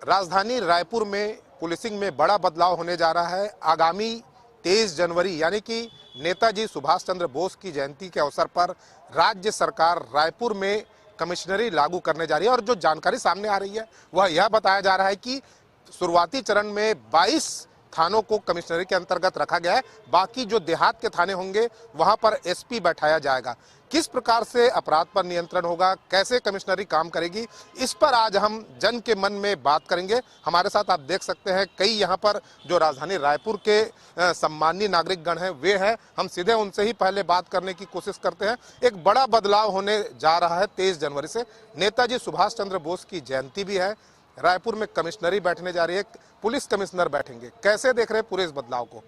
राजधानी रायपुर में पुलिसिंग में बड़ा बदलाव होने जा रहा है। आगामी 23 जनवरी यानी कि नेताजी सुभाष चंद्र बोस की जयंती के अवसर पर राज्य सरकार रायपुर में कमिश्नरी लागू करने जा रही है और जो जानकारी सामने आ रही है वह यह बताया जा रहा है कि शुरुआती चरण में 22 थानों को कमिश्नरी के अंतर्गत रखा गया है। बाकी जो देहात के थाने होंगे वहां पर एसपी बैठाया जाएगा। किस प्रकार से अपराध पर नियंत्रण होगा, कैसे कमिश्नरी काम करेगी, इस पर आज हम जन के मन में बात करेंगे। हमारे साथ आप देख सकते हैं कई यहाँ पर जो राजधानी रायपुर के सम्मानीय नागरिकगण हैं वे हैं। हम सीधे उनसे ही पहले बात करने की कोशिश करते हैं। एक बड़ा बदलाव होने जा रहा है 23 जनवरी से। नेताजी सुभाष चंद्र बोस की जयंती भी है। रायपुर में कमिश्नरी बैठने जा रही है, पुलिस कमिश्नर बैठेंगे। कैसे देख रहे हैं पूरे इस बदलाव को?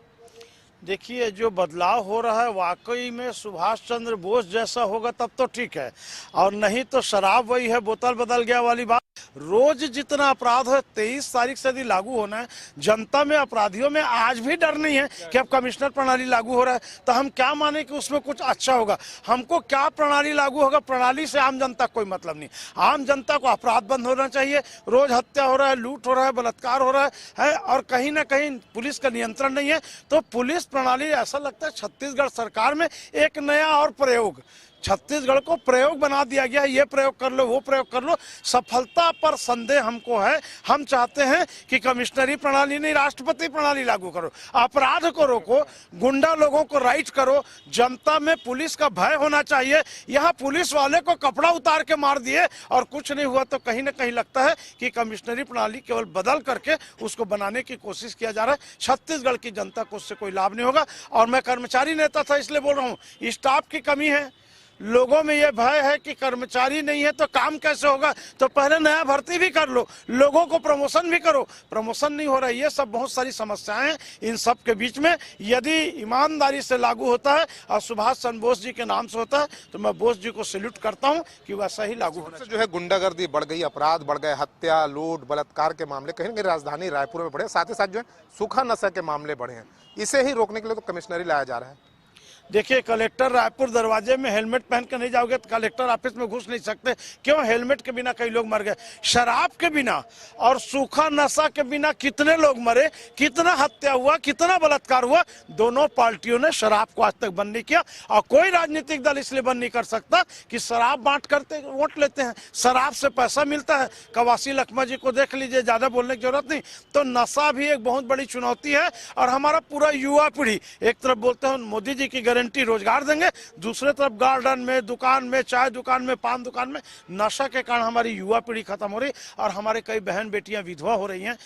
देखिए, जो बदलाव हो रहा है वाकई में सुभाष चंद्र बोस जैसा होगा तब तो ठीक है, और नहीं तो शराब वही है, बोतल बदल गया वाली बात। रोज जितना अपराध है 23 तारीख से यदि लागू होना है, जनता में अपराधियों में आज भी डर नहीं है कि अब कमिश्नर प्रणाली लागू हो रहा है तो हम क्या माने कि उसमें कुछ अच्छा होगा। हमको क्या प्रणाली लागू होगा, प्रणाली से आम जनता कोई मतलब नहीं। आम जनता को अपराध बंद होना चाहिए। रोज हत्या हो रहा है, लूट हो रहा है, बलात्कार हो रहा है और कहीं ना कहीं पुलिस का नियंत्रण नहीं है। तो पुलिस प्रणाली, ऐसा लगता है छत्तीसगढ़ सरकार में एक नया और प्रयोग, छत्तीसगढ़ को प्रयोग बना दिया गया है। ये प्रयोग कर लो, वो प्रयोग कर लो। सफलता पर संदेह हमको है। हम चाहते हैं कि कमिश्नरी प्रणाली नहीं, राष्ट्रपति प्रणाली लागू करो। अपराध को रोको, गुंडा लोगों को राइट करो। जनता में पुलिस का भय होना चाहिए। यहाँ पुलिस वाले को कपड़ा उतार के मार दिए और कुछ नहीं हुआ तो कहीं ना कहीं लगता है कि कमिश्नरी प्रणाली केवल बदल करके उसको बनाने की कोशिश किया जा रहा है। छत्तीसगढ़ की जनता को उससे कोई लाभ नहीं होगा। और मैं कर्मचारी नेता था इसलिए बोल रहा हूँ, स्टाफ की कमी है। लोगों में ये भय है कि कर्मचारी नहीं है तो काम कैसे होगा। तो पहले नया भर्ती भी कर लो, लोगों को प्रमोशन भी करो। प्रमोशन नहीं हो रहा है। ये सब बहुत सारी समस्याएं हैं। इन सब के बीच में यदि ईमानदारी से लागू होता है और सुभाष चंद्र बोस जी के नाम से होता है तो मैं बोस जी को सैल्यूट करता हूँ कि वैसा ही लागू होना चाहिए। जो है गुंडागर्दी बढ़ गई, अपराध बढ़ गए, हत्या, लूट, बलात्कार के मामले कहीं ना कहीं राजधानी रायपुर में बढ़े। साथ ही साथ जो है सूखा नशा के मामले बढ़े हैं। इसे ही रोकने के लिए तो कमिश्नरी लाया जा रहा है। देखिए, कलेक्टर रायपुर दरवाजे में हेलमेट पहन कर नहीं जाओगे तो कलेक्टर ऑफिस में घुस नहीं सकते। क्यों? हेलमेट के बिना कई लोग मर गए। शराब के बिना और सूखा नशा के बिना कितने लोग मरे, कितना हत्या हुआ, कितना बलात्कार हुआ। दोनों पार्टियों ने शराब को आज तक बंद नहीं किया और कोई राजनीतिक दल इसलिए बंद नहीं कर सकता कि शराब बांट करते वोट लेते हैं, शराब से पैसा मिलता है। कवासी लखमा जी को देख लीजिए, ज्यादा बोलने की जरूरत नहीं। तो नशा भी एक बहुत बड़ी चुनौती है और हमारा पूरा युवा पीढ़ी, एक तरफ बोलते हैं मोदी जी की गारंटी रोजगार देंगे, दूसरे तरफ गार्डन में, दुकान में, चाय दुकान में, पान दुकान में नशा के कारण हमारी युवा पीढ़ी खत्म हो रही और हमारे कई बहन बेटियां विधवा हो रही हैं।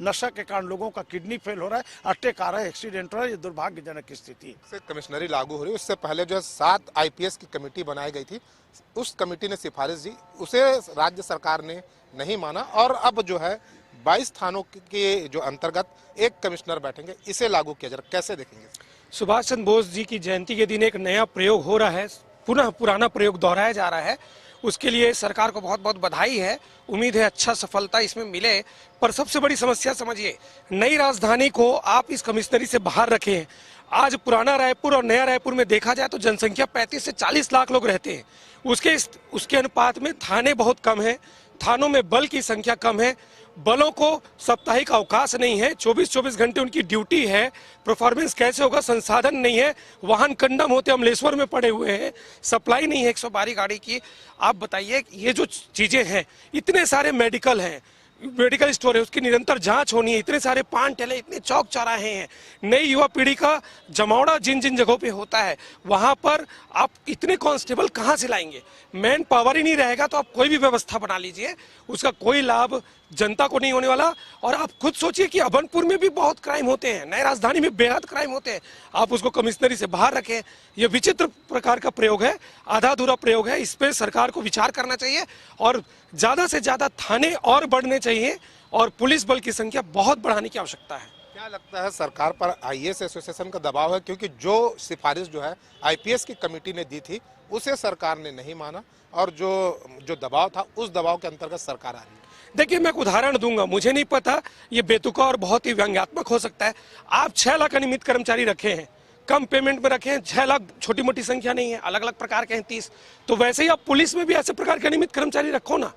नशा के कारण लोगों का किडनी फेल हो रहा है, अटैक आ रहा है, एक्सीडेंट हो रहा है। ये दुर्भाग्यजनक स्थिति है। कमिश्नरी लागू हो रही है, उससे पहले जो है 7 IPS की कमेटी बनाई गई थी। उस कमेटी ने सिफारिश दी, उसे राज्य सरकार ने नहीं माना और अब जो है 22 थानों के जो अंतर्गत एक कमिश्नर बैठेंगे। इसे लागू किया जा रहा है, कैसे देखेंगे? सुभाष चंद्र बोस जी की जयंती के दिन एक नया प्रयोग हो रहा है, पुनः पुराना प्रयोग दोहराया जा रहा है। उसके लिए सरकार को बहुत बहुत बधाई है। उम्मीद है अच्छा सफलता इसमें मिले। पर सबसे बड़ी समस्या समझिए, नई राजधानी को आप इस कमिश्नरी से बाहर रखें। आज पुराना रायपुर और नया रायपुर में देखा जाए तो जनसंख्या 35 से 40 लाख लोग रहते हैं। उसके अनुपात में थाने बहुत कम है, थानों में बल की संख्या कम है, बलों को साप्ताहिक अवकाश नहीं है, 24-24 घंटे उनकी ड्यूटी है। परफॉर्मेंस कैसे होगा, संसाधन नहीं है, वाहन कंडम होते अमलेश्वर में पड़े हुए हैं, सप्लाई नहीं है 112 गाड़ी की। आप बताइए, ये जो चीजें हैं, इतने सारे मेडिकल हैं, मेडिकल स्टोर है, उसकी निरंतर जांच होनी है, इतने सारे पान ठेले, इतने चौक चौराहे हैं। नई युवा पीढ़ी का जमावड़ा जिन जिन जगहों पे होता है वहां पर आप इतने कांस्टेबल कहां से लाएंगे? मैन पावर ही नहीं रहेगा तो आप कोई भी व्यवस्था बना लीजिए, उसका कोई लाभ जनता को नहीं होने वाला। और आप खुद सोचिए कि अभनपुर में भी बहुत क्राइम होते हैं, नई राजधानी में बेहद क्राइम होते हैं। आप उसको कमिश्नरी से बाहर रखें। यह विचित्र प्रकार का प्रयोग है, आधा अधूरा प्रयोग है। इस पे सरकार को विचार करना चाहिए और ज्यादा से ज्यादा थाने और बढ़ने चाहिए और पुलिस बल की संख्या बहुत बढ़ाने की आवश्यकता है। क्या लगता है सरकार पर IAS एसोसिएशन का दबाव है? क्योंकि जो सिफारिश जो है IPS की कमेटी ने दी थी उसे सरकार ने नहीं माना और जो दबाव था उस दबाव के अंतर्गत सरकार आ रही है। देखिए, मैं एक उदाहरण दूंगा, मुझे नहीं पता, ये बेतुका और बहुत ही व्यंग्यात्मक हो सकता है। आप 6 लाख अनियमित कर्मचारी रखे हैं, कम पेमेंट में रखे हैं। 6 लाख छोटी मोटी संख्या नहीं है, अलग अलग प्रकार के हैं 30। तो वैसे ही आप पुलिस में भी ऐसे प्रकार के अनियमित कर्मचारी रखो ना।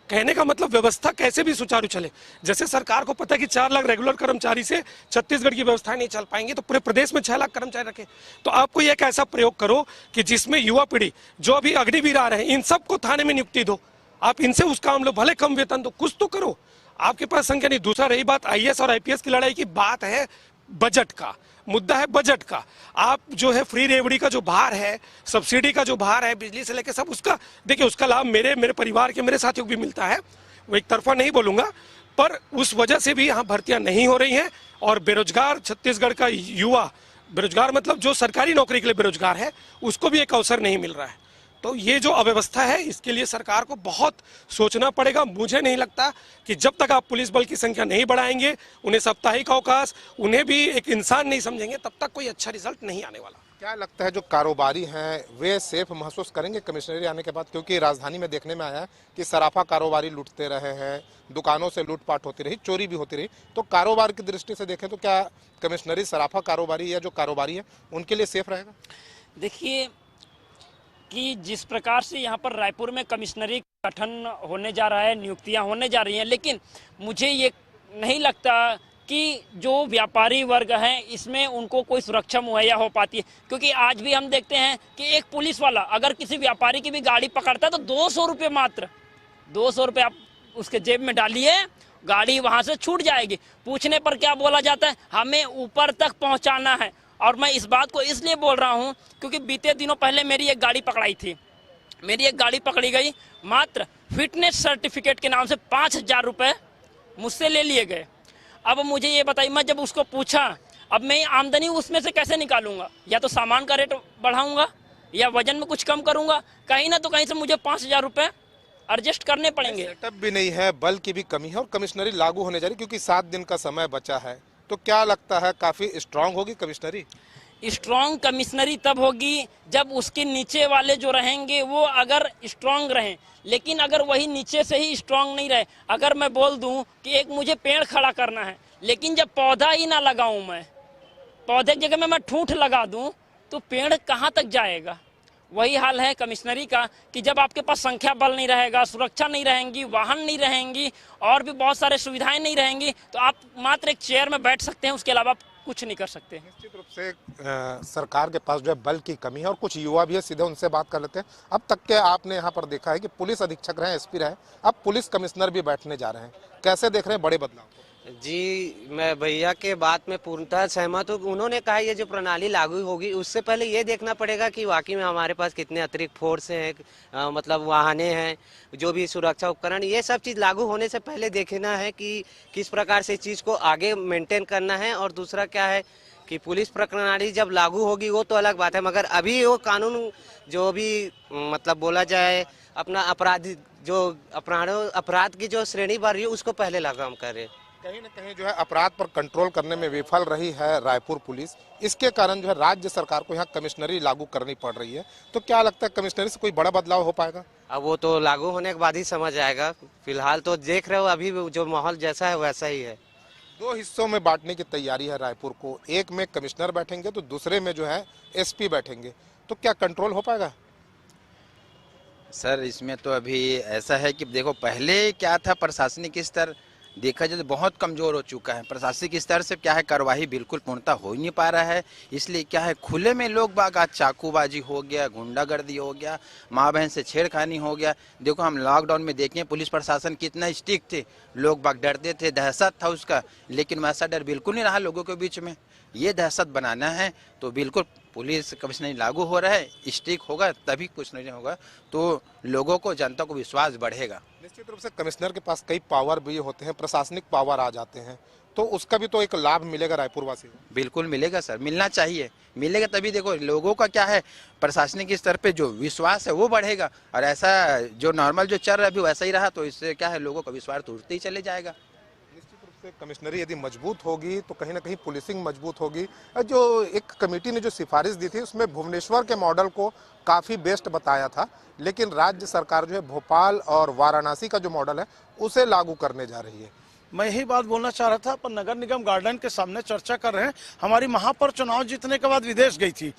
कहने का मतलब व्यवस्था कैसे भी सुचारू चले। जैसे सरकार को पता है कि 4 लाख रेगुलर कर्मचारी से छत्तीसगढ़ की व्यवस्था नहीं चल पाएंगे, तो पूरे प्रदेश में 6 लाख कर्मचारी रखे। तो आप कोई एक ऐसा प्रयोग करो कि जिसमें युवा पीढ़ी जो अभी अग्निवीर आ रहे हैं, इन सबको थाने में नियुक्ति दो, आप इनसे उस काम लो, भले कम वेतन दो, कुछ तो करो। आपके पास संख्या नहीं। दूसरा, रही बात आईएएस और आईपीएस की लड़ाई की, बात है बजट का, मुद्दा है बजट का। आप जो है फ्री रेवड़ी का जो भार है, सब्सिडी का जो भार है, बिजली से लेकर सब, उसका देखिए, उसका लाभ मेरे परिवार के, मेरे साथियों को भी मिलता है। वो एक तरफा नहीं बोलूंगा, पर उस वजह से भी यहाँ भर्तियां नहीं हो रही हैं और बेरोजगार छत्तीसगढ़ का युवा, बेरोजगार मतलब जो सरकारी नौकरी के लिए बेरोजगार है, उसको भी एक अवसर नहीं मिल रहा है। तो ये जो अव्यवस्था है, इसके लिए सरकार को बहुत सोचना पड़ेगा। मुझे नहीं लगता कि जब तक आप पुलिस बल की संख्या नहीं बढ़ाएंगे, उन्हें साप्ताहिक अवकाश, उन्हें भी एक इंसान नहीं समझेंगे, तब तक कोई अच्छा रिजल्ट नहीं आने वाला। क्या लगता है जो कारोबारी हैं वे सेफ महसूस करेंगे कमिश्नरी आने के बाद? क्योंकि राजधानी में देखने में आया है कि सराफा कारोबारी लूटते रहे हैं, दुकानों से लूटपाट होती रही, चोरी भी होती रही। तो कारोबार की दृष्टि से देखें तो क्या कमिश्नरी सराफा कारोबारी या जो कारोबारी है उनके लिए सेफ रहेगा? देखिए कि जिस प्रकार से यहाँ पर रायपुर में कमिश्नरी गठन होने जा रहा है, नियुक्तियाँ होने जा रही हैं, लेकिन मुझे ये नहीं लगता कि जो व्यापारी वर्ग हैं इसमें उनको कोई सुरक्षा मुहैया हो पाती है। क्योंकि आज भी हम देखते हैं कि एक पुलिस वाला अगर किसी व्यापारी की भी गाड़ी पकड़ता है तो 200 रुपये, मात्र 200 रुपये आप उसके जेब में डालिए, गाड़ी वहाँ से छूट जाएगी। पूछने पर क्या बोला जाता है, हमें ऊपर तक पहुँचाना है। और मैं इस बात को इसलिए बोल रहा हूँ क्योंकि बीते दिनों पहले मेरी एक गाड़ी पकड़ाई थी। मेरी एक गाड़ी पकड़ी गई, मात्र फिटनेस सर्टिफिकेट के नाम से 5,000 रुपये मुझसे ले लिए गए। अब मुझे ये बताइए, मैं जब उसको पूछा, अब मैं आमदनी उसमें से कैसे निकालूंगा? या तो सामान का रेट बढ़ाऊंगा या वजन में कुछ कम करूंगा, कहीं ना तो कहीं से मुझे 5,000 रुपये एडजस्ट करने पड़ेंगे। सेटअप भी नहीं है, बल की भी कमी है और कमिश्नरी लागू होने जा रही, क्योंकि 7 दिन का समय बचा है। तो क्या लगता है काफी स्ट्रांग होगी कमिश्नरी? स्ट्रांग कमिश्नरी तब होगी जब उसके नीचे वाले जो रहेंगे वो अगर स्ट्रांग रहें। लेकिन अगर वही नीचे से ही स्ट्रांग नहीं रहे, अगर मैं बोल दूं कि एक मुझे पेड़ खड़ा करना है, लेकिन जब पौधा ही ना लगाऊं, मैं पौधे की जगह में ठूंठ लगा दूं, तो पेड़ कहाँ तक जाएगा? वही हाल है कमिश्नरी का कि जब आपके पास संख्या बल नहीं रहेगा, सुरक्षा नहीं रहेंगी, वाहन नहीं रहेंगी और भी बहुत सारे सुविधाएं नहीं रहेंगी, तो आप मात्र एक चेयर में बैठ सकते हैं, उसके अलावा आप कुछ नहीं कर सकते। निश्चित रूप से सरकार के पास जो है बल की कमी है और कुछ युवा भी है, सीधे उनसे बात कर लेते हैं। अब तक के आपने यहाँ पर देखा है कि पुलिस अधीक्षक रहे, एसपी रहे, अब पुलिस कमिश्नर भी बैठने जा रहे हैं, कैसे देख रहे हैं बड़े बदलाव? जी, मैं भैया के बात में पूर्णतः सहमत हूँ। उन्होंने कहा ये जो प्रणाली लागू होगी, उससे पहले ये देखना पड़ेगा कि वाकई में हमारे पास कितने अतिरिक्त फोर्स हैं, मतलब वाहने हैं, जो भी सुरक्षा उपकरण, ये सब चीज़ लागू होने से पहले देखना है कि किस प्रकार से इस चीज़ को आगे मेंटेन करना है। और दूसरा क्या है कि पुलिस प्रणाली जब लागू होगी वो तो अलग बात है, मगर अभी वो कानून जो भी मतलब बोला जाए अपना अपराध की जो श्रेणी बढ़ रही है उसको पहले लागू हम करें। कहीं ना कहीं जो है अपराध पर कंट्रोल करने में विफल रही है रायपुर पुलिस, इसके कारण जो है राज्य सरकार को यहाँ कमिश्नरी लागू करनी पड़ रही है। तो क्या लगता है कमिश्नरी से कोई बड़ा बदलाव हो पाएगा? अब वो तो लागू होने के बाद ही समझ आएगा। फिलहाल तो देख रहे हो अभी जो माहौल जैसा है वैसा ही है। 2 हिस्सों में बांटने की तैयारी है रायपुर को, एक में कमिश्नर बैठेंगे तो दूसरे में जो है एसपी बैठेंगे। तो क्या कंट्रोल हो पाएगा? सर इसमें तो अभी ऐसा है कि देखो, पहले क्या था, प्रशासनिक स्तर देखा जाए तो बहुत कमज़ोर हो चुका है। प्रशासनिक स्तर से क्या है, कार्यवाही बिल्कुल पूर्णतः हो ही नहीं पा रहा है। इसलिए क्या है, खुले में लोग बाग, आज चाकूबाजी हो गया, गुंडागर्दी हो गया, माँ बहन से छेड़खानी हो गया। देखो हम लॉकडाउन में देखें पुलिस प्रशासन कितना स्ट्रिक्ट थे, लोग बाग डरते थे, दहशत था उसका, लेकिन वैसा डर बिल्कुल नहीं रहा लोगों के बीच में। ये दहशत बनाना है तो बिल्कुल पुलिस कमिश्नरी लागू हो रहा है, स्ट्रिक्ट होगा तभी कुछ नहीं होगा, तो लोगों को, जनता को विश्वास बढ़ेगा। निश्चित रूप से कमिश्नर के पास कई पावर भी होते हैं, प्रशासनिक पावर आ जाते हैं, तो उसका भी तो एक लाभ मिलेगा रायपुर वासी को। बिल्कुल मिलेगा सर, मिलना चाहिए, मिलेगा तभी देखो लोगों का क्या है, प्रशासनिक स्तर पे जो विश्वास है वो बढ़ेगा। और ऐसा जो नॉर्मल जो चल रहा है अभी वैसा ही रहा तो इससे क्या है, लोगों का विश्वास टूटते ही चले जाएगा। कमिश्नरी यदि मजबूत होगी तो कहीं ना कहीं पुलिसिंग मजबूत होगी। जो एक कमेटी ने जो सिफारिश दी थी उसमें भुवनेश्वर के मॉडल को काफ़ी बेस्ट बताया था, लेकिन राज्य सरकार जो है भोपाल और वाराणसी का जो मॉडल है उसे लागू करने जा रही है। मैं यही बात बोलना चाह रहा था। अपन नगर निगम गार्डन के सामने चर्चा कर रहे हैं। हमारी महापौर चुनाव जीतने के बाद विदेश गई थी,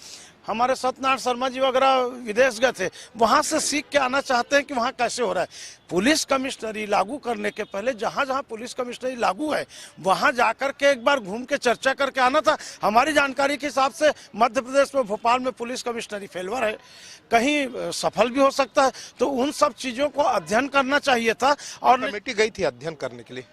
हमारे सत्यनारायण शर्मा जी वगैरह विदेश गए थे, वहां से सीख के आना चाहते हैं कि वहां कैसे हो रहा है। पुलिस कमिश्नरी लागू करने के पहले जहां जहां पुलिस कमिश्नरी लागू है वहां जाकर के एक बार घूम के चर्चा करके आना था। हमारी जानकारी के हिसाब से मध्य प्रदेश में भोपाल में पुलिस कमिश्नरी फेलवर है, कहीं सफल भी हो सकता है, तो उन सब चीजों को अध्ययन करना चाहिए था। और कमेटी गई थी अध्ययन करने के लिए,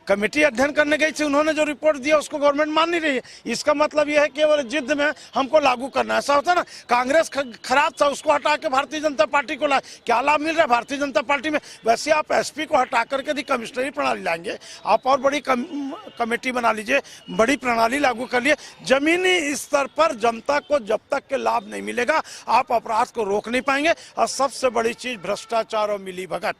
कमेटी अध्ययन करने गई थी, उन्होंने जो रिपोर्ट दिया उसको गवर्नमेंट मान नहीं रही है। इसका मतलब यह है कि वो जिद में हमको लागू करना है। ऐसा होता है ना, कांग्रेस खराब था उसको हटा के भारतीय जनता पार्टी को लाए, क्या लाभ मिल रहा है भारतीय जनता पार्टी में? वैसे आप एसपी को हटा करके यदि कमिश्नरी प्रणाली लाएंगे, आप और बड़ी कमेटी बना लीजिए, बड़ी प्रणाली लागू कर लिए, जमीनी स्तर पर जनता को जब तक के लाभ नहीं मिलेगा आप अपराध को रोक नहीं पाएंगे। और सबसे बड़ी चीज भ्रष्टाचार और मिली भगत।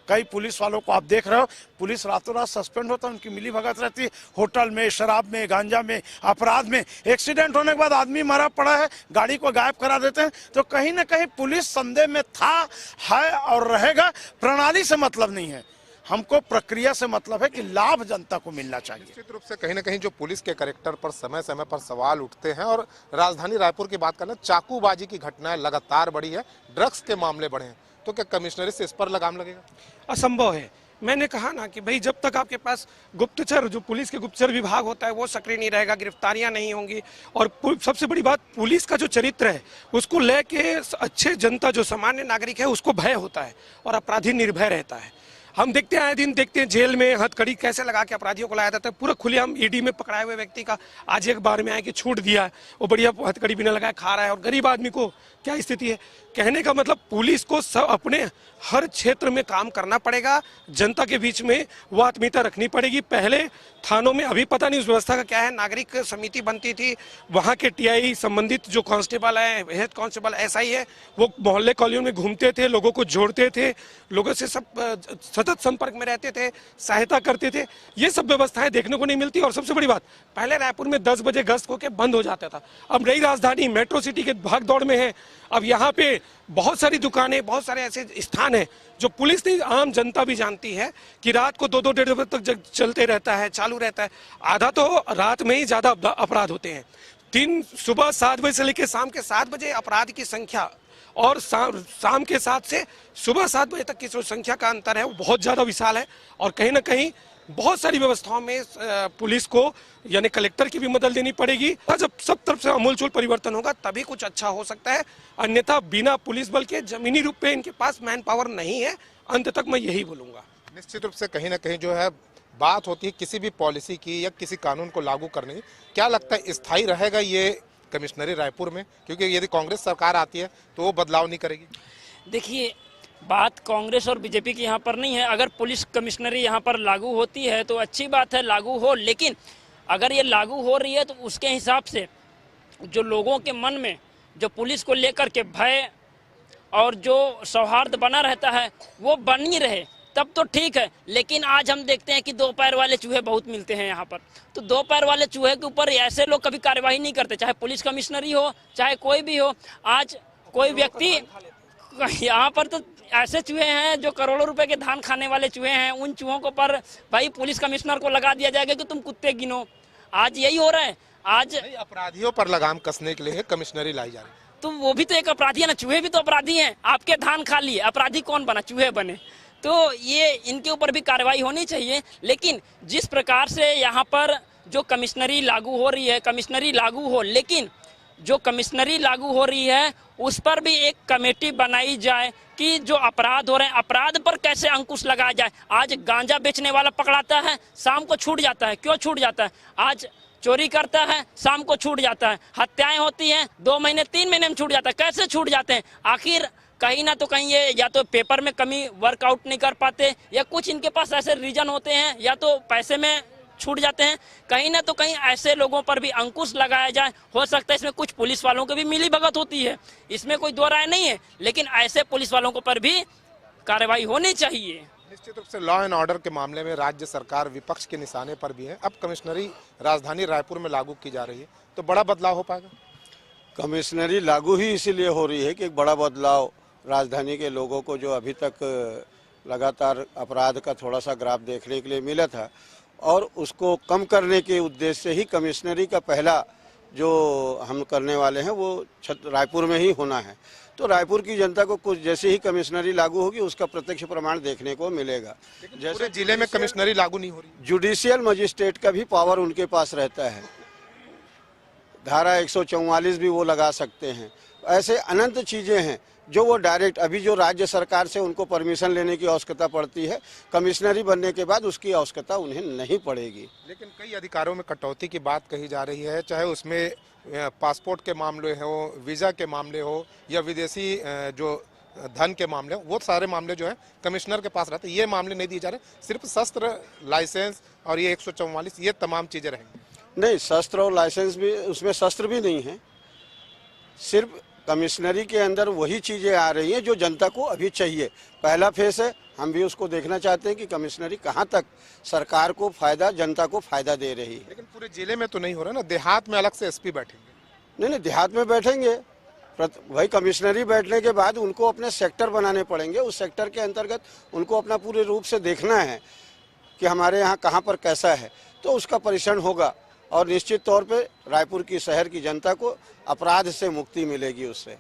कई पुलिस वालों को आप देख रहे हो, पुलिस रातों रात सस्पेंड होता है, उनकी मिली भगत रहती है। होटल में, शराब में, गांजा में, अपराध में। एक्सीडेंट होने के बाद आदमी मरा पड़ा है, गाड़ी को गायब करा देते हैं। तो कहीं ना कहीं पुलिस संदेह में था, है और रहेगा। प्रणाली से मतलब नहीं है, हमको प्रक्रिया से मतलब है कि लाभ जनता को मिलना चाहिए। निश्चित रूप से कहीं ना कहीं जो पुलिस के कैरेक्टर पर समय समय पर सवाल उठते हैं। और राजधानी रायपुर की बात करना, चाकूबाजी की घटनाएं लगातार बढ़ी है, ड्रग्स के मामले बढ़े हैं, तो क्या कमिश्नरी से इस पर लगाम लगेगा? असंभव है। मैंने कहा ना कि भाई जब तक आपके पास गुप्तचर, जो पुलिस के गुप्तचर विभाग होता है वो सक्रिय नहीं रहेगा, गिरफ्तारियां नहीं होंगी। और सबसे बड़ी बात, पुलिस का जो चरित्र है उसको लेके अच्छे जनता, जो सामान्य नागरिक है, उसको भय होता है और अपराधी निर्भय रहता है। हम देखते हैं, आए दिन देखते हैं जेल में हथकड़ी कैसे लगा के अपराधियों को लाया जाता है। पूरा खुलेआम ईडी में पकड़ाए हुए व्यक्ति का आज एक बार में आए कि छूट दिया है, वो बढ़िया हथकड़ी बिना लगाए खा रहा है, और गरीब आदमी को क्या स्थिति है। कहने का मतलब पुलिस को सब अपने हर क्षेत्र में काम करना पड़ेगा, जनता के बीच में वो आत्मीयता रखनी पड़ेगी। पहले थानों में, अभी पता नहीं उस व्यवस्था का क्या है, नागरिक समिति बनती थी, वहाँ के टीआई संबंधित जो कांस्टेबल है, हेड कांस्टेबल एसआई है, वो मोहल्ले कॉलोनियों में घूमते थे, लोगों को जोड़ते थे, लोगों से सब सतत संपर्क में रहते थे, सहायता करते थे। ये सब व्यवस्थाएं देखने को नहीं मिलती। और सबसे बड़ी बात, पहले रायपुर में 10 बजे गश्त होकर बंद हो जाता था, अब नई राजधानी मेट्रो सिटी के भाग दौड़ में है। अब यहाँ पे बहुत सारी दुकानें, बहुत सारे ऐसे स्थान हैं जो पुलिस नहीं, आम जनता भी जानती है कि रात को 2-2 डेढ़ बजे तक चलते रहता है, चालू रहता है। आधा तो रात में ही ज्यादा अपराध होते हैं। सुबह 7 बजे से लेकर शाम के 7 बजे अपराध की संख्या और शाम के 7 से सुबह 7 बजे तक की जो संख्या का अंतर है वो बहुत ज्यादा विशाल है। और कहीं ना कहीं बहुत सारी व्यवस्थाओं में पुलिस को, यानी कलेक्टर की भी मदद लेनी पड़ेगी। जब सब तरफ से अमूलचूल परिवर्तन होगा तभी कुछ अच्छा हो सकता है, अन्यथा बिना पुलिस बल के जमीनी रूप पे इनके पास मैन पावर नहीं है। अंत तक मैं यही बोलूंगा। निश्चित रूप से कहीं ना कहीं जो है बात होती है किसी भी पॉलिसी की या किसी कानून को लागू करने की, क्या लगता है स्थायी रहेगा ये कमिश्नरी रायपुर में? क्योंकि यदि कांग्रेस सरकार आती है तो वो बदलाव नहीं करेगी। देखिए, बात कांग्रेस और बीजेपी की यहाँ पर नहीं है। अगर पुलिस कमिश्नरी यहाँ पर लागू होती है तो अच्छी बात है, लागू हो। लेकिन अगर ये लागू हो रही है तो उसके हिसाब से जो लोगों के मन में जो पुलिस को लेकर के भय और जो सौहार्द बना रहता है वो बनी रहे, तब तो ठीक है। लेकिन आज हम देखते हैं कि 2 पैर वाले चूहे बहुत मिलते हैं यहाँ पर। तो 2 पैर वाले चूहे के ऊपर ऐसे लोग कभी कार्यवाही नहीं करते, चाहे पुलिस कमिश्नरी हो, चाहे कोई भी हो। आज कोई व्यक्ति, यहाँ पर तो ऐसे चूहे हैं जो करोड़ों रुपए के धान खाने वाले चूहे हैं, उन चूहों को पर भाई पुलिस कमिश्नर को लगा दिया जाएगा कि तुम कुत्ते गिनो। आज यही हो रहा है। आज अपराधियों पर लगाम कसने के लिए कमिश्नरी लाई जा रही है। तो वो भी तो एक अपराधी है ना, चूहे भी तो अपराधी हैं। आपके धान खा लिए, अपराधी कौन बना? चूहे बने। तो ये इनके ऊपर भी कार्रवाई होनी चाहिए। लेकिन जिस प्रकार से यहाँ पर जो कमिश्नरी लागू हो रही है, कमिश्नरी लागू हो, लेकिन जो कमिश्नरी लागू हो रही है उस पर भी एक कमेटी बनाई जाए कि जो अपराध हो रहे हैं, अपराध पर कैसे अंकुश लगाया जाए। आज गांजा बेचने वाला पकड़ाता है, शाम को छूट जाता है। क्यों छूट जाता है? आज चोरी करता है, शाम को छूट जाता है। हत्याएं होती हैं, 2 महीने 3 महीने में छूट जाता है। कैसे छूट जाते हैं? आखिर कहीं ना तो कहीं ये या तो पेपर में कमी, वर्कआउट नहीं कर पाते, या कुछ इनके पास ऐसे रीजन होते हैं, या तो पैसे में छूट जाते हैं। कहीं ना तो कहीं ऐसे लोगों पर भी अंकुश लगाया जाए। हो सकता है इसमें कुछ पुलिस वालों की भी मिली भगत होती है, इसमें कोई दो राय नहीं है, लेकिन ऐसे पुलिस वालों को पर भी कार्रवाई होनी चाहिए। निश्चित रूप से लॉ एंड ऑर्डर के मामले में राज्य सरकार विपक्ष के निशाने पर भी है। अब कमिश्नरी राजधानी रायपुर में लागू की जा रही है, तो बड़ा बदलाव हो पाएगा? कमिश्नरी लागू ही इसीलिए हो रही है कि एक बड़ा बदलाव राजधानी के लोगों को, जो अभी तक लगातार अपराध का थोड़ा सा ग्राफ देखने के लिए मिला था, और उसको कम करने के उद्देश्य से ही कमिश्नरी का पहला जो हम करने वाले हैं वो रायपुर में ही होना है। तो रायपुर की जनता को कुछ जैसे ही कमिश्नरी लागू होगी उसका प्रत्यक्ष प्रमाण देखने को मिलेगा। जैसे जिले में कमिश्नरी लागू नहीं हो रही, जुडिशियल मजिस्ट्रेट का भी पावर उनके पास रहता है, धारा 144 भी वो लगा सकते हैं। ऐसे अनंत चीज़ें हैं जो वो डायरेक्ट, अभी जो राज्य सरकार से उनको परमिशन लेने की आवश्यकता पड़ती है, कमिश्नरी बनने के बाद उसकी आवश्यकता उन्हें नहीं पड़ेगी। लेकिन कई अधिकारों में कटौती की बात कही जा रही है, चाहे उसमें पासपोर्ट के मामले हो, वीज़ा के मामले हो या विदेशी जो धन के मामले हो, वो सारे मामले जो है कमिश्नर के पास रहते हैं। ये मामले नहीं दिए जा रहे, सिर्फ शस्त्र लाइसेंस और ये 144 ये तमाम चीज़ें रहेंगी। नहीं, शस्त्र और लाइसेंस भी, उसमें शस्त्र भी नहीं है, सिर्फ कमिश्नरी के अंदर वही चीज़ें आ रही हैं जो जनता को अभी चाहिए। पहला फेस है, हम भी उसको देखना चाहते हैं कि कमिश्नरी कहाँ तक सरकार को फायदा, जनता को फायदा दे रही है। लेकिन पूरे जिले में तो नहीं हो रहा ना, देहात में अलग से एसपी बैठेंगे। नहीं, देहात में बैठेंगे, भाई कमिश्नरी बैठने के बाद उनको अपने सेक्टर बनाने पड़ेंगे। उस सेक्टर के अंतर्गत उनको अपना पूरे रूप से देखना है कि हमारे यहाँ कहाँ पर कैसा है, तो उसका परीक्षण होगा और निश्चित तौर पे रायपुर की शहर की जनता को अपराध से मुक्ति मिलेगी उससे।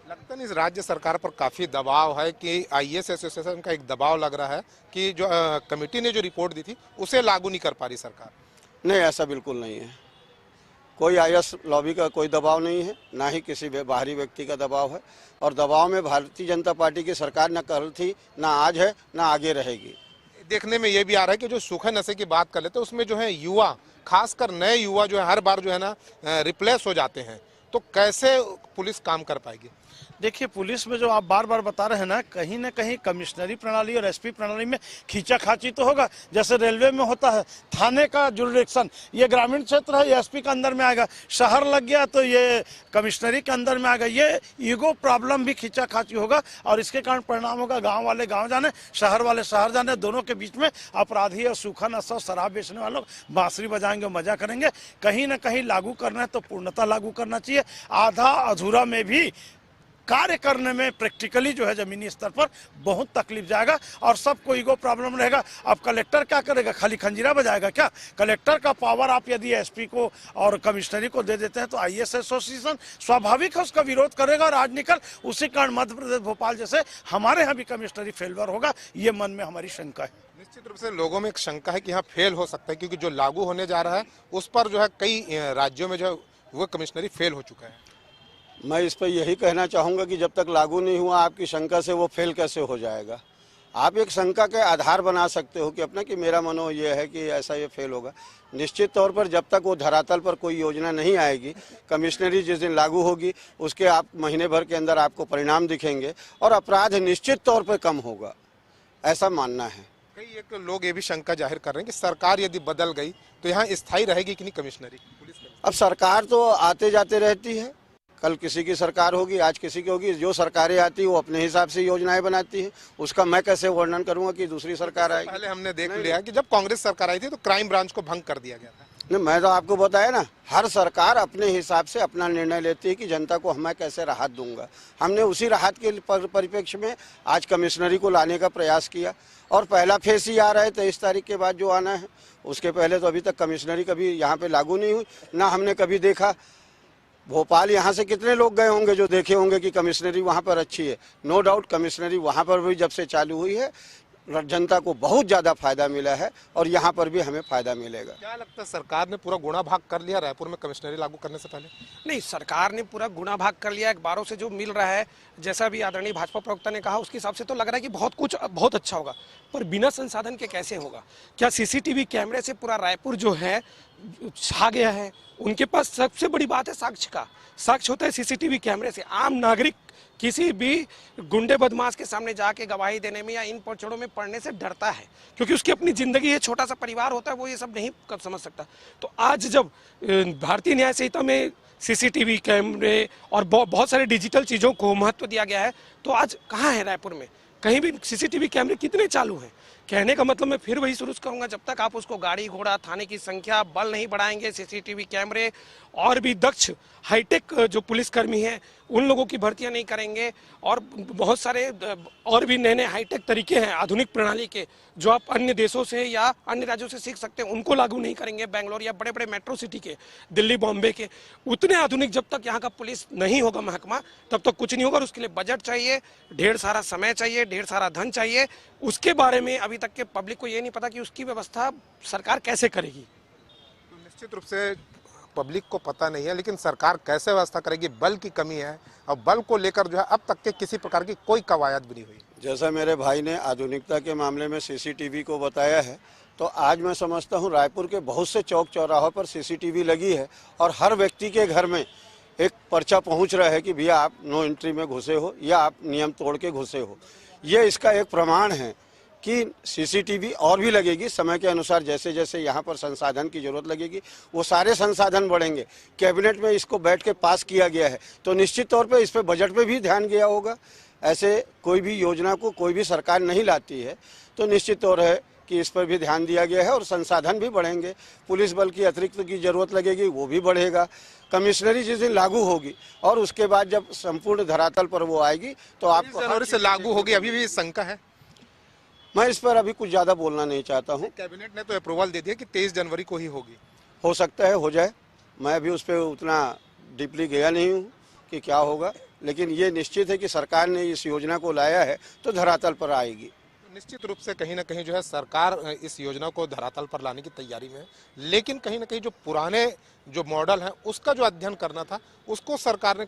लगता नहीं इस राज्य सरकार पर काफ़ी दबाव है कि आईएएस एसोसिएशन का एक दबाव लग रहा है कि जो कमेटी ने जो रिपोर्ट दी थी उसे लागू नहीं कर पा रही सरकार? नहीं, ऐसा बिल्कुल नहीं है। कोई आईएएस लॉबी का कोई दबाव नहीं है, ना ही किसी बाहरी व्यक्ति का दबाव है। और दबाव में भारतीय जनता पार्टी की सरकार न कल थी, ना आज है, ना आगे रहेगी। देखने में ये भी आ रहा है कि जो सूखे नशे की बात कर लेते हैं उसमें जो है युवा, खासकर नए युवा जो है हर बार जो है ना रिप्लेस हो जाते हैं, तो कैसे पुलिस काम कर पाएगी? देखिए, पुलिस में जो आप बार बार बता रहे हैं ना कहीं कमिश्नरी प्रणाली और एसपी प्रणाली में खींचाखाची तो होगा। जैसे रेलवे में होता है, थाने का जुरिडिक्शन ये ग्रामीण क्षेत्र है, ये एसपी के अंदर में आएगा, शहर लग गया तो ये कमिश्नरी के अंदर में आएगा। ये ईगो प्रॉब्लम भी खींचाखाची होगा और इसके कारण परिणाम होगा गाँव वाले गाँव जाने, शहर वाले शहर जाने, दोनों के बीच में अपराधी और सूखा नशा शराब बेचने वालों बांसुरी बजाएंगे, मजा करेंगे। कहीं ना कहीं लागू करना है तो पूर्णतः लागू करना चाहिए। आधा अधूरा में भी कार्य करने में प्रैक्टिकली जो है जमीनी स्तर पर बहुत तकलीफ जाएगा और सबको ईगो प्रॉब्लम रहेगा। अब कलेक्टर क्या करेगा, खाली खंजीरा बजाएगा क्या? कलेक्टर का पावर आप यदि एसपी को और कमिश्नरी को दे देते हैं तो आईएएस एसोसिएशन स्वाभाविक है उसका विरोध करेगा और आज निकल उसी कारण मध्य प्रदेश भोपाल जैसे हमारे यहाँ भी कमिश्नरी फेलवर होगा, ये मन में हमारी शंका है। निश्चित रूप से लोगों में एक शंका है कि यहाँ फेल हो सकता है, क्योंकि जो लागू होने जा रहा है उस पर जो है कई राज्यों में जो है वो कमिश्नरी फेल हो चुका है। मैं इस पर यही कहना चाहूँगा कि जब तक लागू नहीं हुआ आपकी शंका से वो फेल कैसे हो जाएगा। आप एक शंका के आधार बना सकते हो कि अपना कि मेरा मनो ये है कि ऐसा ये फेल होगा। निश्चित तौर पर जब तक वो धरातल पर कोई योजना नहीं आएगी, कमिश्नरी जिस दिन लागू होगी उसके आप महीने भर के अंदर आपको परिणाम दिखेंगे और अपराध निश्चित तौर पर कम होगा, ऐसा मानना है। कई एक लोग ये भी शंका जाहिर कर रहे हैं कि सरकार यदि बदल गई तो यहाँ स्थायी रहेगी कि नहीं कमिश्नरी, पुलिस? अब सरकार तो आते जाते रहती है, कल किसी की सरकार होगी, आज किसी की होगी। जो सरकारें आती है वो अपने हिसाब से योजनाएं बनाती है, उसका मैं कैसे वर्णन करूंगा कि दूसरी सरकार आएगी। पहले हमने देख लिया कि जब कांग्रेस सरकार आई थी तो क्राइम ब्रांच को भंग कर दिया गया था। नहीं, मैं तो आपको बताया ना, हर सरकार अपने हिसाब से अपना निर्णय लेती है कि जनता को मैं कैसे राहत दूंगा। हमने उसी राहत के परिप्रेक्ष्य में आज कमिश्नरी को लाने का प्रयास किया और पहला फेस ही आ रहा है 23 तारीख के बाद जो आना है। उसके पहले तो अभी तक कमिश्नरी कभी यहाँ पे लागू नहीं हुई, ना हमने कभी देखा। भोपाल यहाँ से कितने लोग गए होंगे जो देखे होंगे कि कमिश्नरी वहाँ पर अच्छी है। नो डाउट कमिश्नरी वहाँ पर भी जब से चालू हुई है जनता को बहुत ज़्यादा फायदा मिला है और यहाँ पर भी हमें फायदा मिलेगा। क्या लगता है सरकार ने पूरा गुणा भाग कर लिया रायपुर में कमिश्नरी लागू करने से पहले? नहीं, सरकार ने पूरा गुना भाग कर लिया। अखबारों से जो मिल रहा है, जैसा भी आदरणीय भाजपा प्रवक्ता ने कहा, उसके हिसाब से तो लग रहा है कि बहुत कुछ बहुत अच्छा होगा, पर बिना संसाधन के कैसे होगा? क्या सीसीटीवी कैमरे से पूरा रायपुर जो है छा गया है? उनके पास सबसे बड़ी बात है साक्ष्य का। साक्ष्य होता है सीसीटीवी कैमरे से। आम नागरिक किसी भी गुंडे बदमाश के सामने जाके गवाही देने में या इन पचड़ों में पड़ने से डरता है, क्योंकि उसकी अपनी जिंदगी है, छोटा सा परिवार होता है, वो ये सब नहीं कब समझ सकता। तो आज जब भारतीय न्याय संहिता में सीसीटीवी कैमरे और बहुत सारे डिजिटल चीज़ों को महत्व दिया गया है, तो आज कहाँ है रायपुर में? कहीं भी सीसीटीवी कैमरे कितने चालू हैं? कहने का मतलब मैं फिर वही शुरू करूंगा, जब तक आप उसको गाड़ी घोड़ा थाने की संख्या बल नहीं बढ़ाएंगे, सीसीटीवी कैमरे और भी दक्ष हाईटेक जो पुलिसकर्मी हैं उन लोगों की भर्तियां नहीं करेंगे और बहुत सारे और भी नए नए हाईटेक तरीके हैं आधुनिक प्रणाली के जो आप अन्य देशों से या अन्य राज्यों से सीख सकते हैं, उनको लागू नहीं करेंगे बेंगलोर या बड़े बड़े मेट्रो सिटी के, दिल्ली बॉम्बे के। उतने आधुनिक जब तक यहाँ का पुलिस नहीं होगा महकमा, तब तक कुछ नहीं होगा। और उसके लिए बजट चाहिए, ढेर सारा समय चाहिए, ढेर सारा धन चाहिए। उसके बारे में अभी तक के पब्लिक को ये नहीं पता कि उसकी व्यवस्था सरकार कैसे करेगी। तो निश्चित रूप से पब्लिक को पता नहीं है, लेकिन सरकार कैसे व्यवस्था करेगी, बल की कमी है और बल को लेकर जो है अब तक के किसी प्रकार की कोई कवायद भी नहीं हुई। जैसा मेरे भाई ने आधुनिकता के मामले में सीसीटीवी को बताया है, तो आज मैं समझता हूँ रायपुर के बहुत से चौक चौराहों पर सीसीटीवी लगी है और हर व्यक्ति के घर में एक पर्चा पहुँच रहा है कि भैया आप नो एंट्री में घुसे हो या आप नियम तोड़ के घुसे हो। ये इसका एक प्रमाण है कि सीसीटीवी और भी लगेगी समय के अनुसार। जैसे जैसे यहाँ पर संसाधन की जरूरत लगेगी वो सारे संसाधन बढ़ेंगे। कैबिनेट में इसको बैठ के पास किया गया है, तो निश्चित तौर पे इस पे बजट पे भी ध्यान गया होगा। ऐसे कोई भी योजना को कोई भी सरकार नहीं लाती है, तो निश्चित तौर है कि इस पर भी ध्यान दिया गया है और संसाधन भी बढ़ेंगे। पुलिस बल की अतिरिक्त की जरूरत लगेगी, वो भी बढ़ेगा। कमिश्नरी जिस दिन लागू होगी और उसके बाद जब संपूर्ण धरातल पर वो आएगी तो आपको जनवरी से लागू होगी, अभी भी शंका है। मैं इस पर अभी कुछ ज़्यादा बोलना नहीं चाहता हूँ। कैबिनेट ने तो अप्रूवल दे दिया कि 23 जनवरी को ही होगी। हो सकता है हो जाए, मैं अभी उस पर उतना डीपली गया नहीं हूँ कि क्या होगा, लेकिन ये निश्चित है कि सरकार ने इस योजना को लाया है तो धरातल पर आएगी। निश्चित रूप से कहीं ना कहीं जो है सरकार इस योजना को धरातल पर लाने की तैयारी में है, लेकिन कहीं ना कहीं जो पुराने जो मॉडल है उसका जो अध्ययन करना था उसको सरकार ने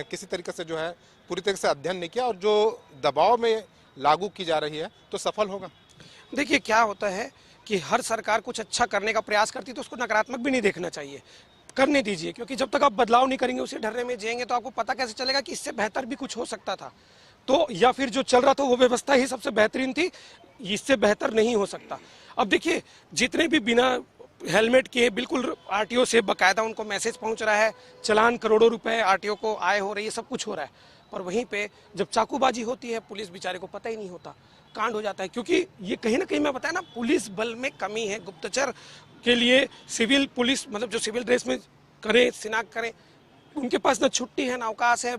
किसी तरीके से जो है पूरी तरीके से अध्ययन नहीं किया और जो दबाव में लागू की जा रही है तो सफल होगा। देखिए क्या होता है कि हर सरकार कुछ अच्छा करने का प्रयास करती है तो उसको नकारात्मक भी नहीं देखना चाहिए, करने दीजिए। क्योंकि जब तक आप बदलाव नहीं करेंगे, उसे डरने में जिएंगे, तो आपको पता कैसे चलेगा कि इससे बेहतर भी कुछ हो सकता था, तो या फिर जो चल रहा था वो व्यवस्था ही सबसे बेहतरीन थी, इससे बेहतर नहीं हो सकता। अब देखिए जितने भी बिना हेलमेट के बिल्कुल आरटीओ से बकायदा उनको मैसेज पहुंच रहा है, चालान करोड़ों रुपए आरटीओ को आय हो रही है, सब कुछ हो रहा है। पर वहीं पे जब चाकूबाजी होती है पुलिस बेचारे को पता ही नहीं होता, कांड हो जाता है। क्योंकि ये कहीं ना कहीं मैं बताया ना, पुलिस बल में कमी है। गुप्तचर के लिए सिविल पुलिस, मतलब जो सिविल ड्रेस में करें, शिनाख्त करें, उनके पास ना छुट्टी है ना अवकाश है।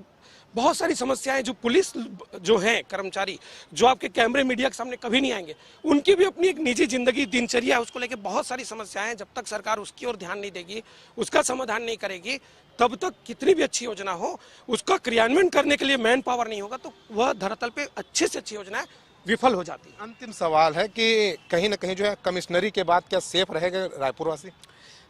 बहुत सारी समस्याएं जो पुलिस जो हैं कर्मचारी, जो आपके कैमरे मीडिया के सामने कभी नहीं आएंगे, उनकी भी अपनी एक निजी जिंदगी दिनचर्या है, उसको लेके बहुत सारी समस्याएं हैं। जब तक सरकार उसकी ओर ध्यान नहीं देगी, उसका समाधान नहीं करेगी, तब तक कितनी भी अच्छी योजना हो, उसका क्रियान्वयन करने के लिए मैन पावर नहीं होगा, तो वह धरातल पे अच्छे से अच्छी योजना विफल हो जाती है। अंतिम सवाल है कि कहीं ना कहीं जो है कमिश्नरी के बाद क्या सेफ रहेगा रायपुर वासी?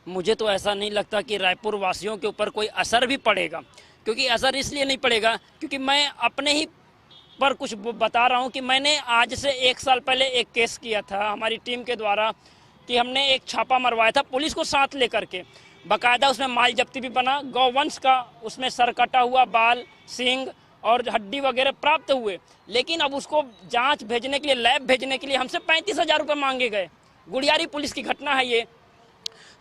मुझे तो ऐसा नहीं लगता कि रायपुर वासियों के ऊपर कोई असर भी पड़ेगा, क्योंकि असर इसलिए नहीं पड़ेगा क्योंकि मैं अपने ही पर कुछ बता रहा हूं कि मैंने आज से 1 साल पहले एक केस किया था हमारी टीम के द्वारा कि हमने एक छापा मरवाया था पुलिस को साथ लेकर के। बाकायदा उसमें माल जब्ती भी बना, गौवंश का उसमें सर कटा हुआ, बाल, सींग और हड्डी वगैरह प्राप्त हुए। लेकिन अब उसको जांच भेजने के लिए, लैब भेजने के लिए हमसे 35,000 रुपये मांगे गए। गुड़ियारी पुलिस की घटना है ये।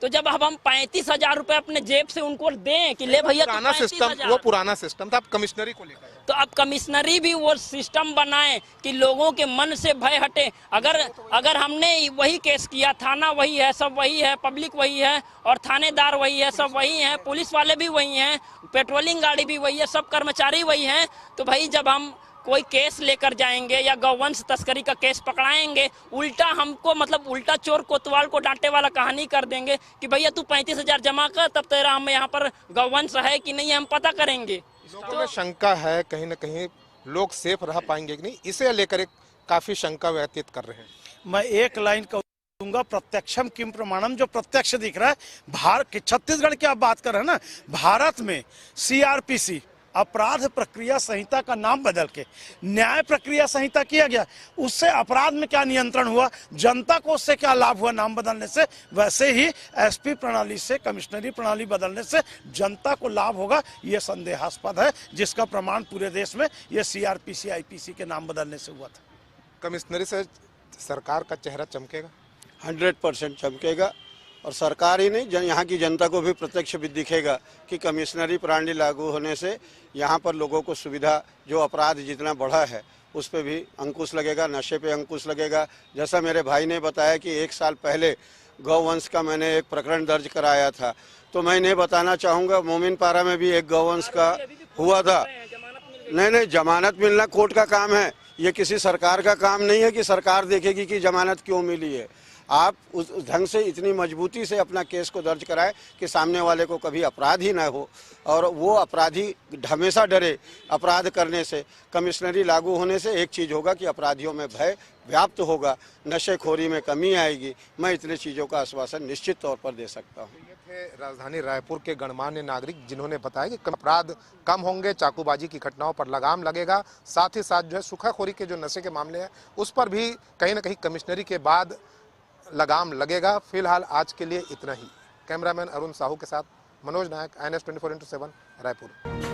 तो जब अब हम 35,000 रुपए अपने जेब से उनको दें कि ले भैया, पुराना सिस्टम, वो पुराना सिस्टम था, अब कमिश्नरी को लेकर तो अब कमिश्नरी भी वो सिस्टम बनाए कि लोगों के मन से भय हटे। अगर हमने वही केस किया, थाना वही है, सब वही है, पब्लिक वही है और थानेदार वही है, सब वही है, पुलिस वाले भी वही हैं, पेट्रोलिंग गाड़ी भी वही है, सब कर्मचारी वही हैं, तो भाई जब हम कोई केस लेकर जाएंगे या गौवंश तस्करी का केस पकड़ाएंगे, उल्टा हमको मतलब उल्टा चोर कोतवाल को डांटे वाला कहानी कर देंगे कि भैया तू 35,000 जमा कर, तब तेरा हम यहाँ पर गौवंश है कि नहीं हम पता करेंगे। लोगों में शंका है कहीं ना कहीं लोग सेफ रह पाएंगे कि नहीं, इसे लेकर एक काफी शंका व्यतीत कर रहे हैं। मैं एक लाइन कहूंगा, प्रत्यक्षम किम प्रमाणम, जो प्रत्यक्ष दिख रहा है। छत्तीसगढ़ की आप बात कर रहे हैं ना, भारत में सीआरपीसी अपराध प्रक्रिया संहिता का नाम बदल के न्याय प्रक्रिया संहिता किया गया। उससे अपराध में क्या नियंत्रण हुआ, जनता को उससे क्या लाभ हुआ नाम बदलने से, वैसे ही एसपी प्रणाली से कमिश्नरी प्रणाली बदलने से जनता को लाभ होगा, ये संदेहास्पद है, जिसका प्रमाण पूरे देश में ये सीआरपीसी आईपीसी के नाम बदलने से हुआ था। कमिश्नरी से सरकार का चेहरा चमकेगा, 100% चमकेगा और सरकार ही नहीं, यहाँ की जनता को भी प्रत्यक्ष भी दिखेगा कि कमिश्नरी प्रणाली लागू होने से यहाँ पर लोगों को सुविधा, जो अपराध जितना बढ़ा है उस पर भी अंकुश लगेगा, नशे पे अंकुश लगेगा। जैसा मेरे भाई ने बताया कि 1 साल पहले गौवंश का मैंने एक प्रकरण दर्ज कराया था। तो मैं इन्हें बताना चाहूँगा, मोमिनपारा में भी एक गौवंश का हुआ था। नहीं, जमानत मिलना कोर्ट का काम है, ये किसी सरकार का काम नहीं है कि सरकार देखेगी कि जमानत क्यों मिली है। आप उस ढंग से इतनी मजबूती से अपना केस को दर्ज कराएं कि सामने वाले को कभी अपराध ही ना हो, और वो अपराधी हमेशा डरे अपराध करने से। कमिश्नरी लागू होने से एक चीज़ होगा कि अपराधियों में भय व्याप्त होगा, नशेखोरी में कमी आएगी। मैं इतने चीज़ों का आश्वासन निश्चित तौर पर दे सकता हूँ। ये थे राजधानी रायपुर के गणमान्य नागरिक, जिन्होंने बताया कि अपराध कम होंगे, चाकूबाजी की घटनाओं पर लगाम लगेगा, साथ ही साथ जो है सूखाखोरी के जो नशे के मामले हैं उस पर भी कहीं ना कहीं कमिश्नरी के बाद लगाम लगेगा। फिलहाल आज के लिए इतना ही। कैमरामैन अरुण साहू के साथ मनोज नायक, INS 24/7 रायपुर।